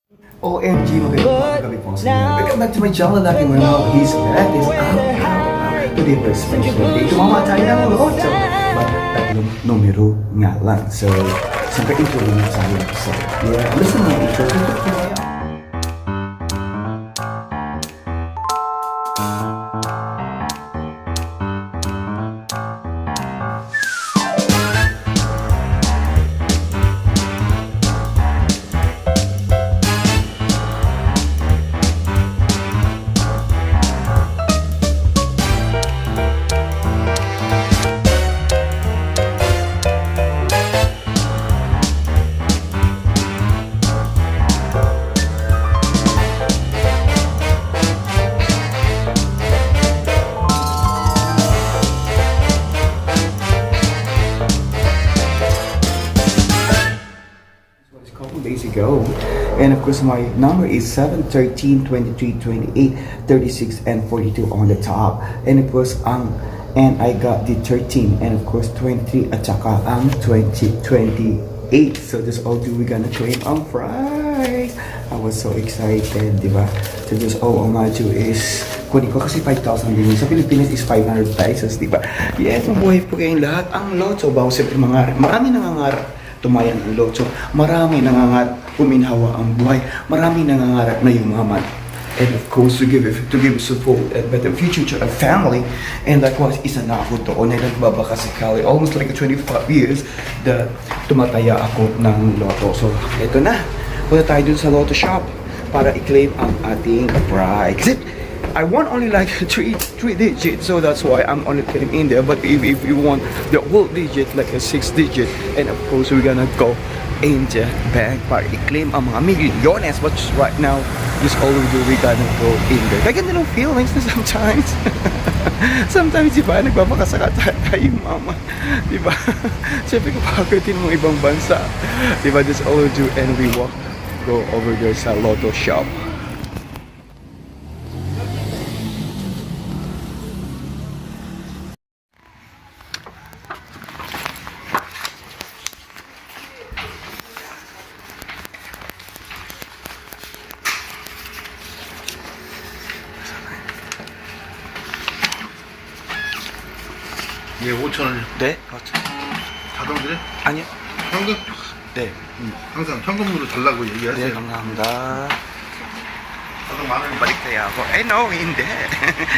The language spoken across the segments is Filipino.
OMG, magandang gabi po sa inyo. Welcome back to my channel. Lagi mo na he's back. Is today for a special day. Tumama tayo ng lotto. But tatlong numero nga lang. So, siyempre intro rin tayo. So, yeah, listen na intro. Tutok po kayo. Days ago, and of course my number is 7, 13, 23, 28, 36 and 42 on the top, and of course and I got the 13 and of course 23 at saka ang 20, 28. So this all do we gonna claim on Friday. I was so excited, diba? So this all I do is kunin ko kasi 5,000 din. Sa Pilipinas is 500 pesos, diba? Yes, mabuhay po kayong lahat. Ang lotso ba? Siyempre marami nangangarap tumayan ang lotso. Marami nangangarap uminhawa ang buhay. Marami nangangarap na yumaman. And of course, to give support and better future to a family. And likewise, isa na ako doon ay nagbabakasikali. Almost like 25 years that tumataya ako ng lotto. So, eto na. Punta tayo dun sa lotto shop para i-claim ang ating prize. Kasi I want only like three digits, so that's why I'm only putting in there. But if you want the whole digit, like a 6 digit, and of course we're gonna go in the bank para i-claim ang mga milyones. But right now, just all we do, we gonna go in there. Kaya ganda ng feelings na sometimes. Sometimes, diba, nagbabakasaka tayo mama. Diba? Siyempre kapag mo ibang bansa. Diba, that's all we do, and we go over there sa lotto shop. 예, 5,000원. 네? 그렇죠. 자동들에 아니요. 현금 네. 항상 현금으로 달라고 얘기하세요. 네, 감사합니다. 자동 만 원. Balik kaya ako. Eh, no, hindi.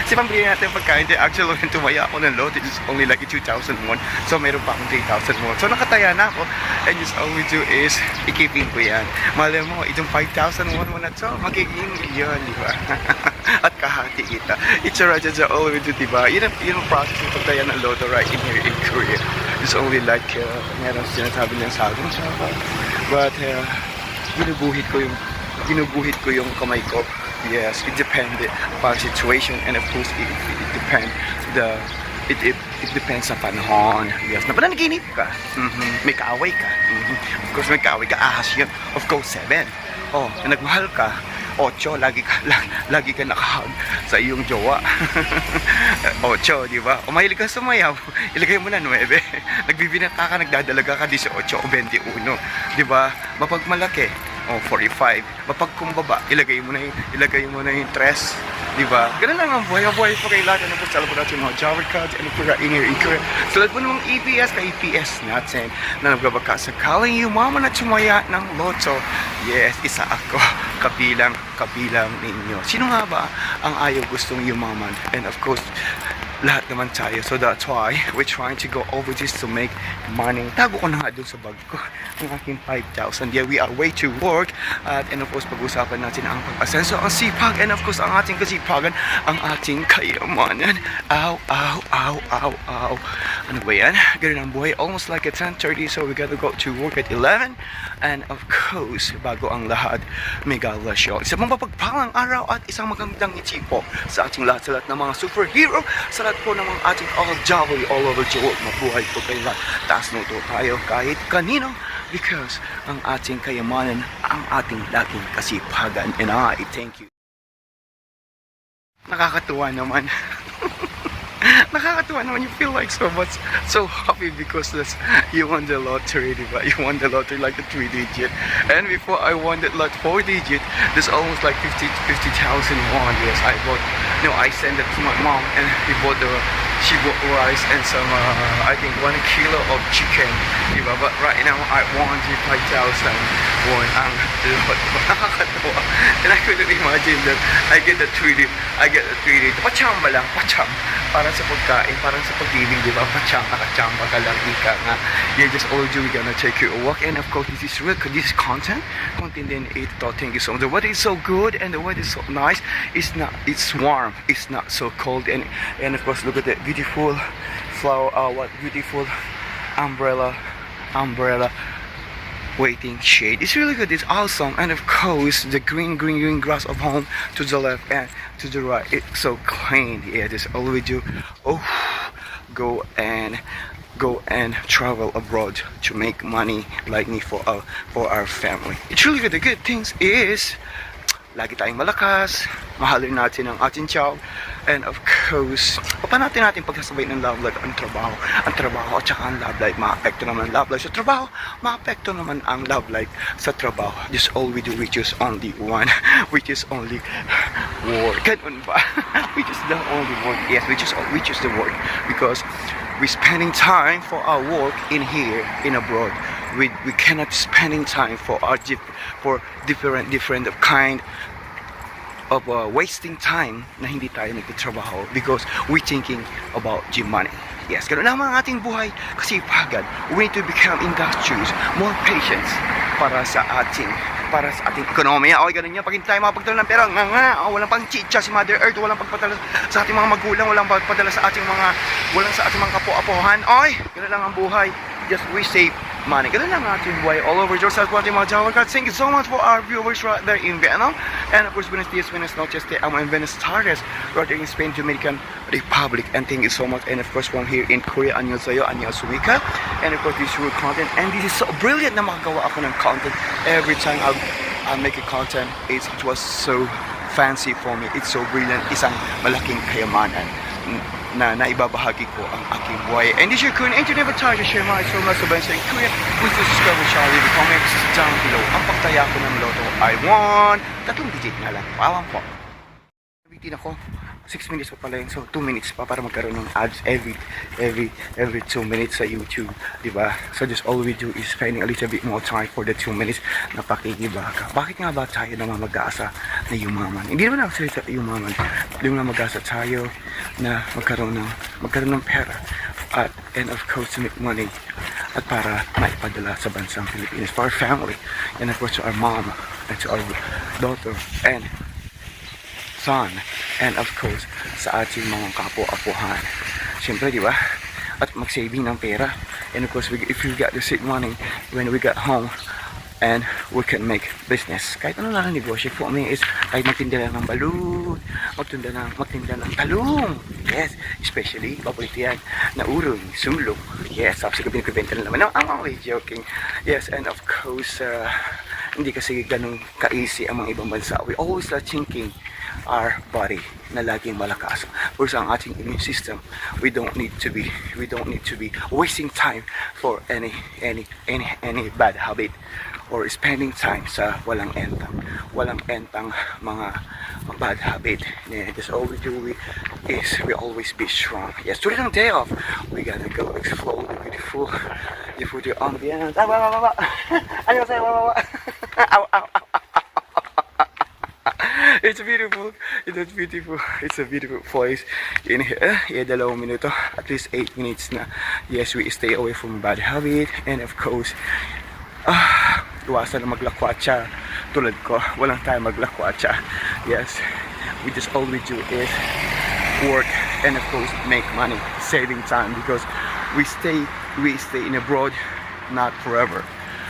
Kasi pambili natin pagkain. Actually, when tumaya ako ng load, it's only like 2,000 won. So, meron pa akong 3,000 won. So, nakataya na ako. And just all we do is, ikipin ko yan. Malay mo, itong 5,000 won mo na to, magiging milyon, di ba? At kahati kita. It's alright, that's all we do, di ba? Yun ang process ng pagtaya ng load right in here in Korea. It's only like, meron sinasabi niya sa akin. But, ginuguhit ko yung kamay ko. Yes, it depends upon situation, and of course it depends it depends sa panahon. Yes, napananaginip ka. May kaaway ka. Of course may kaaway ka, ahas yun. Of course 7. Oh, na nagmahal ka, 8, lagi ka nakahag sa iyong jowa. 8, di ba? O mahilig ka sumayaw, ilagay mo na 9. Nagbibinata ka, nagdadalaga ka 18 o 21. Di ba? Mapag malaki, 45. Mapag kumbaba, ilagay mo na yung 3. Di ba? Ganun lang ang buhay. Ang buhay po kay lahat. Ano po sa laban natin mga Java cards, ano po in here in Korea. Sa lahat po ng EPS, ka-EPS natin na nagbabaka sakaling yumaman at sumaya ng lotto. Yes, isa ako. Kabilang ninyo. Sino nga ba ang ayaw gustong yumaman? And of course, lahat naman tayo. So that's why we're trying to go over this to make money. Tago ko na nga doon sa bag ko ang aking 5,000. Yeah, we are way to work. And of course, pag-usapan natin ang pag-asenso, ang sipag, and of course, ang ating kasipagan, ang ating kayamanan. Ow, ow, ow, ow, ow. Ano ba yan? Ganun ang buhay. Almost like at 10:30, so we gotta go to work at 11. And of course, bago ang lahat, may gala show. Isang mapagpalang araw at isang magandang ngiti po sa ating lahat, sa lahat ng mga superhero, sa lahat po ng mga ating all over the world. Mabuhay po kayo lahat. Taas noto tayo kahit kanino, because ang ating kayamanan, ang ating laging kasipagan. And I thank you. Nakakatuwa naman. nakakatuwa naman. You feel like so much, so happy because you won the lottery, diba? You won the lottery like a 3-digit. And before I won that like 4-digit, there's almost like 50,000 won. Yes, I sent it to my mom and she bought rice and some, I think 1 kilo of chicken, diba? But right now, I won the 5,000 won. Ang lot. Nakakatawa. And I couldn't imagine that I get the 3-digit. Pachamba lang, pacham. Para sa pagkain, parang sa pag-ibig, di ba? Pachamba ka lang, ika nga. Yeah, just all you, we're gonna take you a walk. And of course, this is real, this is content then it. Thank you so much. The weather is so good and the weather is so nice. It's warm. It's not so cold. And of course, look at that beautiful flower, what beautiful umbrella waiting shade. It's really good. It's awesome. And of course, the green grass of home to the left and to the right. It's so clean. Yeah, this all we do. Oh, go and travel abroad to make money like me for our family. It's really good. The good things is lagi tayong malakas, mahalin natin ang ating job, and of course, papanati natin pagsasabay ng love life ang trabaho. Ang trabaho at saka ang love life, maapekto naman ang love life sa trabaho, maapekto naman ang love life sa trabaho. Just all we do, we choose only one, which is only work. Ganun ba? We just the only work. Yes, we choose the work because we're spending time for our work in here, in abroad. We cannot spending time for different kind of wasting time na hindi tayo nagtatrabaho because we thinking about the money. Yes, ganun naman ang ating buhay kasi pagad. We need to become industrious, more patience para sa ating ekonomiya. Okay, ganun yan. Pag hindi tayo makapagdala ng pera, walang pang chicha si Mother Earth, walang pagpadala sa ating mga magulang, walang pagpadala sa ating mga kapo-apohan. Oy, ganun lang ang buhay. Just we save money. Ganun lang ang ating buhay all over your side. Thank you so much for our viewers right there in Vietnam. And of course, Buenos Dias, Buenos noches, I'm Buenos Aires, right there in Spain, Dominican Republic. And thank you so much. And of course, from here in Korea, annyeonghaseyo, annyeonghaseyo. And of course, this is real content. And this is so brilliant na makagawa ako ng content. Every time I make a content, it was so fancy for me. It's so brilliant. Isang malaking kayamanan na naibabahagi ko ang aking buhay. And this is your Korean and you never tire to share my so much about saying Korea with the subscribe channel. Leave a comment down below. Ang pagtaya ko ng loto, I won 3 digit na lang. Paalam po. Nabitin ako. 6 minutes pa pala yun. So 2 minutes pa para magkaroon ng ads every 2 minutes sa YouTube. Diba? So just all we do is spending a little bit more time for the 2 minutes na pakikiba ka. Bakit nga ba tayo na mag-aasa na yumaman? Hindi naman ako salita yumaman. Hindi naman mag-aasa tayo na magkaroon ng pera and of course to make money at para maipadala sa bansang Pilipinas for our family and of course to our mom and to our daughter and son and of course sa ating mga kapo-apuhan. Siyempre, di ba? At mag-saving ng pera and of course if we got to save money when we got home and we can make business. Kahit ano lang negosyo for me is kahit magtinda lang ng balut, magtinda ng talong. Yes, especially paborito yan na urong, sumlong. Yes, tapos pinagkabenta na naman. No, I'm only joking. Yes, and of course hindi kasi ganun ka-easy ang mga ibang bansa. We always are thinking our body na laging malakas. Because ang ating immune system, we don't need to be wasting time for any bad habit or spending time sa walang entang mga bad habit. Yeah, that's all we do is we always be strong. Yes, during the day off, we gotta go explore the beautiful ambience. It's a beautiful place in here. Yeah, 2 minuto, at least 8 minutes na. Yes, we stay away from bad habit and of course iwasan na maglakwatsa tulad ko. Walang tayo maglakwatsa. Yes, we just all we do is work and of course make money, saving time because we stay in abroad not forever.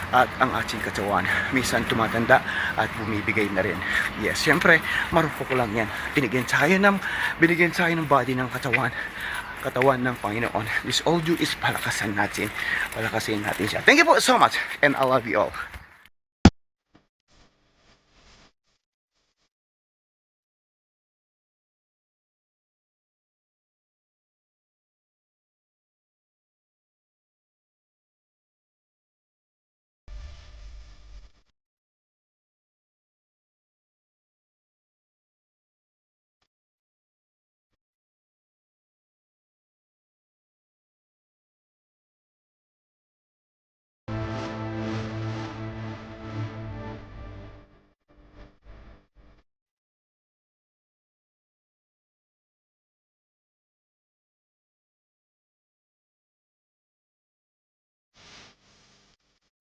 At ang ating katawan minsan tumatanda at bumibigay na rin. Yes, syempre marupok ko lang yan. Binigyan tayo ng body ng katawan ng Panginoon. This all do is palakasin natin siya. Thank you po so much and I love you all.